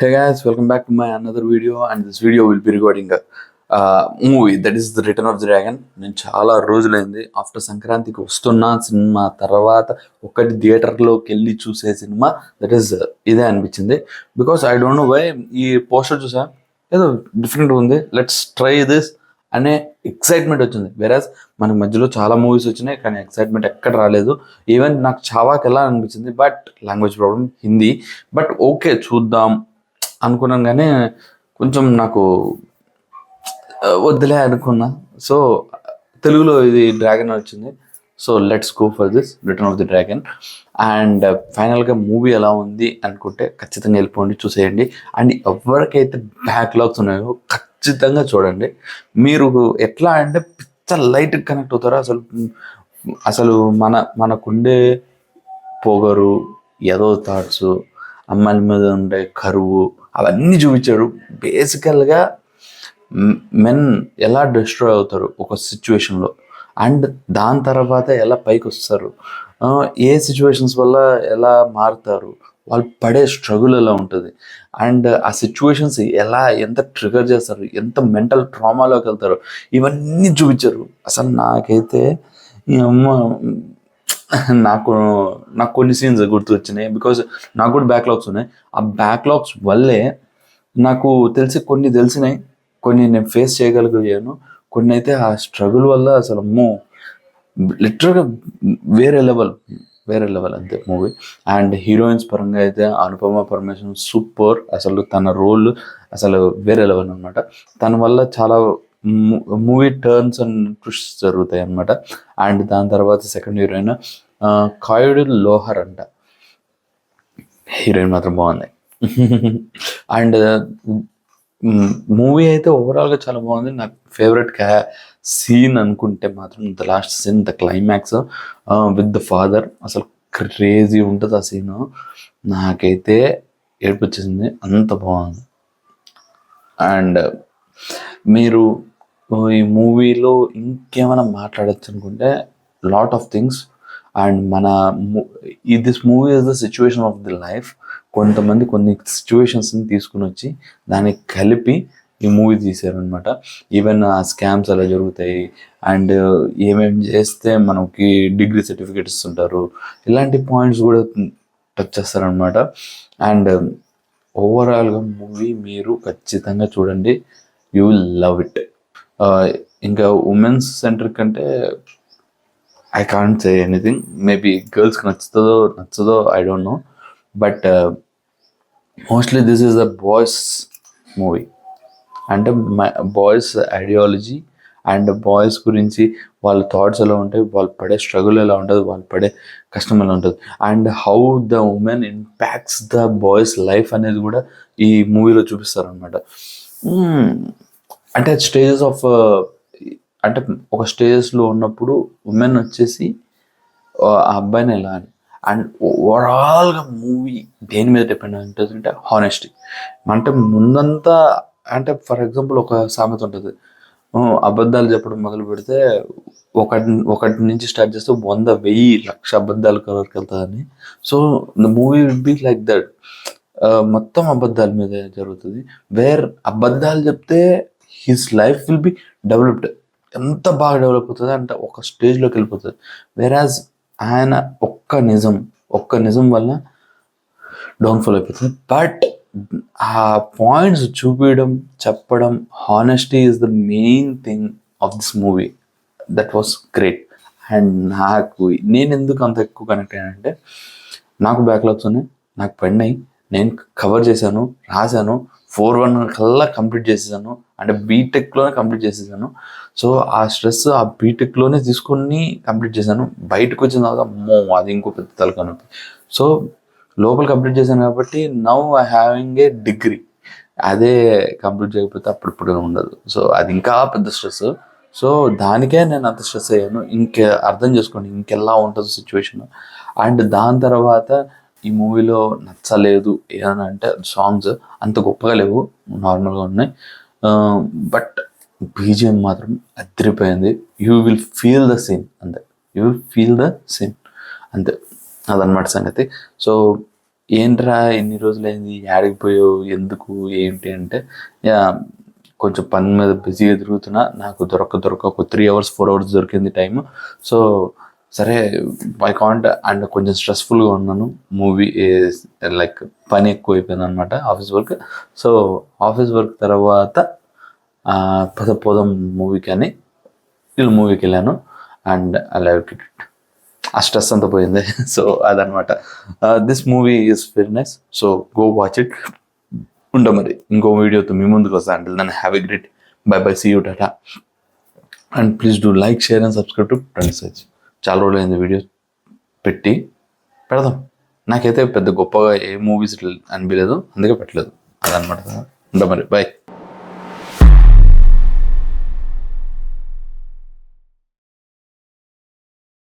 Hey guys, welcome back to my another video, and this video will be regarding a movie that is The Return of the Dragon. నేను చాలా రోజులైంది after సంక్రాంతికి వస్తున్న cinema తర్వాత ఒకటి థియేటర్లోకి వెళ్ళి చూసే సినిమా దట్ ఈస్ ఇదే అనిపించింది. Because I don't know why ఈ పోస్టర్ చూసా ఏదో డిఫరెంట్ ఉంది, లెట్స్ ట్రై దిస్ అనే ఎక్సైట్మెంట్ వచ్చింది. వెరాజ్ మనకి మధ్యలో చాలా మూవీస్ వచ్చినాయి కానీ ఎక్సైట్మెంట్ ఎక్కడ రాలేదు. ఈవెన్ నాకు చావాకి ఎలా అనిపించింది, but language problem Hindi, but okay చూద్దాం అనుకున్నాను కానీ కొంచెం నాకు వద్దులే అనుకున్నా. సో తెలుగులో ఇది డ్రాగన్ వచ్చింది. So let's go for this return of the dragon. And ఫైనల్గా మూవీ ఎలా ఉంది అనుకుంటే ఖచ్చితంగా వెళ్ళిపోండి, చూసేయండి. అండ్ ఎవరికైతే బ్యాక్లాగ్స్ ఉన్నాయో ఖచ్చితంగా చూడండి. మీరు ఎట్లా అంటే పిచ్చ లైట్ కనెక్ట్ అవుతారో. అసలు మనకుండే పొగరు, ఏదో థాట్స్, అమ్మాయిల మీద ఉండే కరువు, అవన్నీ చూపించాడు. బేసికల్గా మెన్ ఎలా డిస్ట్రాయ్ అవుతారు ఒక సిచ్యువేషన్లో, అండ్ దాని తర్వాత ఎలా పైకి వస్తారు, ఏ సిచ్యువేషన్స్ వల్ల ఎలా మారుతారు, వాళ్ళు పడే స్ట్రగుల్ ఎలా ఉంటుంది, అండ్ ఆ సిచ్యువేషన్స్ ఎంత ట్రిగర్ చేస్తారు, ఎంత మెంటల్ ట్రామాలోకి వెళ్తారు, ఇవన్నీ చూపించారు. అసలు నాకైతే ఈ అమ్మ నాకు నాకు కొన్ని సీన్స్ గుర్తు వచ్చినాయి. బికాజ్ నాకు కూడా బ్యాక్లాగ్స్ ఉన్నాయి. ఆ బ్యాక్లాగ్స్ వల్లే నాకు కొన్ని తెలిసినాయి, కొన్ని నేను ఫేస్ చేయగలిగాను, కొన్ని అయితే ఆ స్ట్రగుల్ వల్ల అసలు అమ్మో లిటరల్గా వేరే లెవెల్ అంతే మూవీ. అండ్ హీరోయిన్స్ పరంగా అయితే అనుపమ పరమేశ్వరన్ సూపర్. అసలు తన రోల్ అసలు వేరే లెవెల్ అనమాట. తన వల్ల చాలా మూవీ టర్న్స్ అండ్ ట్విస్ట్స్ జరుగుతాయి అనమాట. అండ్ దాని తర్వాత సెకండ్ హీరోయిన్ కాయుడు లోహర్ అంట, హీరోయిన్ మాత్రం బాగుంది. అండ్ మూవీ అయితే ఓవరాల్గా చాలా బాగుంది. నాకు ఫేవరెట్ సీన్ అనుకుంటే మాత్రం the last scene, the climax with the father. అసలు క్రేజీ ఉంటుంది ఆ సీన్. నాకైతే ఏడుపు వచ్చేసింది, అంత బాగుంది. అండ్ మీరు ఈ మూవీలో ఇంకేమైనా మాట్లాడచ్చు అనుకుంటే lot of things. And this movie is the situation of the life. కొంతమంది కొన్ని సిచ్యువేషన్స్ని తీసుకుని వచ్చి దాన్ని కలిపి ఈ మూవీ తీశారనమాట. ఈవెన్ ఆ స్కామ్స్ అలా జరుగుతాయి, అండ్ ఏమేమి చేస్తే మనకి డిగ్రీ సర్టిఫికేట్ ఇస్తుంటారు, ఇలాంటి పాయింట్స్ కూడా టచ్ చేస్తారనమాట. అండ్ ఓవరాల్గా మూవీ మీరు ఖచ్చితంగా చూడండి, యూ విల్ లవ్ ఇట్. ఇంకా ఉమెన్స్ సెంటర్ కంటే I can't say anything. Maybe గర్ల్స్కి నచ్చదో I don't know, but mostly this is a boys movie. అంటే బాయ్స్ ఐడియాలజీ అండ్ బాయ్స్ గురించి వాళ్ళ థాట్స్ ఎలా ఉంటాయి, వాళ్ళు పడే స్ట్రగుల్ ఎలా ఉంటుంది, వాళ్ళు పడే కష్టం ఎలా ఉంటుంది, and how the women impacts the boys life అనేది కూడా ఈ మూవీలో చూపిస్తారనమాట. అంటే స్టేజెస్ ఆఫ్ అంటే ఒక స్టేజెస్లో ఉన్నప్పుడు ఉమెన్ వచ్చేసి ఆ అబ్బాయిని ఎలా అని. అండ్ ఓవరాల్గా మూవీ దేని మీద డిపెండ్ ఉంటుంది అంటే హానెస్టీ. అంటే ముందంతా అంటే ఫర్ ఎగ్జాంపుల్ ఒక సామెత ఉంటుంది, అబద్ధాలు చెప్పడం మొదలు పెడితే ఒకటి నుంచి స్టార్ట్ చేస్తే 100, 1000, 1,00,000 అబద్ధాలు వరకు వెళ్తుందని. So the movie will be like that. మొత్తం అబద్ధాల మీద జరుగుతుంది. అబద్ధాలు చెప్తే his life will be developed. ఎంత బాగా డెవలప్ అవుతుంది అంటే ఒక స్టేజ్లోకి వెళ్ళిపోతుంది. వేరాజ్ ఆయన ఒక్క నిజం వల్ల డౌన్ఫాల్ అయిపోతుంది. బట్ ఆ పాయింట్స్ చూపించడం, చెప్పడం, honesty is the main thing of this movie. That was great. And నేను ఎందుకు అంత ఎక్కువ కనెక్ట్ అయ్యానంటే, నాకు బ్యాక్లాగ్స్ ఉన్నాయి, నాకు పడినాయి, నేను కవర్ చేశాను, రాశాను, 4-1 కల్లా కంప్లీట్ చేసేసాను. అంటే బీటెక్లోనే కంప్లీట్ చేసేసాను. సో ఆ స్ట్రెస్ ఆ బీటెక్లోనే తీసుకొని కంప్లీట్ చేశాను. బయటకు వచ్చిన తర్వాత అమ్మో అది ఇంకో పెద్ద తలకాయ నొప్పి. సో లోపల కంప్లీట్ చేశాను కాబట్టి now I having a degree. అదే కంప్లీట్ చేయకపోతే అప్పుడు ఉండదు. సో అది ఇంకా పెద్ద స్ట్రెస్. సో దానికే నేను అంత స్ట్రెస్ అయ్యాను. అర్థం చేసుకోండి ఇంకెలా ఉంటుంది సిచ్యువేషన్. అండ్ దాని తర్వాత ఈ మూవీలో నచ్చలేదు ఏదైనా అంటే సాంగ్స్ అంత గొప్పగా లేవు, నార్మల్గా ఉన్నాయి. బట్ బీజిఎం మాత్రం అదిరిపోయింది. You will feel the scene అంతే, you will feel the scene అంతే, అదనమాట సంగతి. సో ఏంట్రా ఎన్ని రోజులైంది, యాడికిపోయావు, ఎందుకు, ఏంటి అంటే, యా కొంచెం పని మీద బిజీగా తిరుగుతున్నా, నాకు దొరక ఒక 3 hours 4 hours దొరికింది టైం. సో సరే ఐ కాంట్, అండ్ కొంచెం స్ట్రెస్ఫుల్గా ఉన్నాను. మూవీ లైక్ పని ఎక్కువ అయిపోయింది అనమాట, office work. So office work తర్వాత పోదాం మూవీకి అని వీళ్ళు మూవీకి వెళ్ళాను. అండ్ ఐ లైక్ ఇట్, ఆ స్ట్రెస్ అంతా పోయింది. సో అదనమాట. This movie is very nice. So go watch it. ఉంటా మరి ఇంకో వీడియోతో మీ ముందుకు వస్తా. అంటే దాన్ని have a great bye bye, see you, tata. And please do like, share and subscribe to trends search. చాలా రోజులైంది వీడియో పెట్టి, పెడదాం. నాకైతే పెద్ద గొప్పగా ఏ మూవీస్ అనిపించలేదు, అందుకే పెట్టలేదు. అదనమాట. ఉంటా మరి, బాయ్.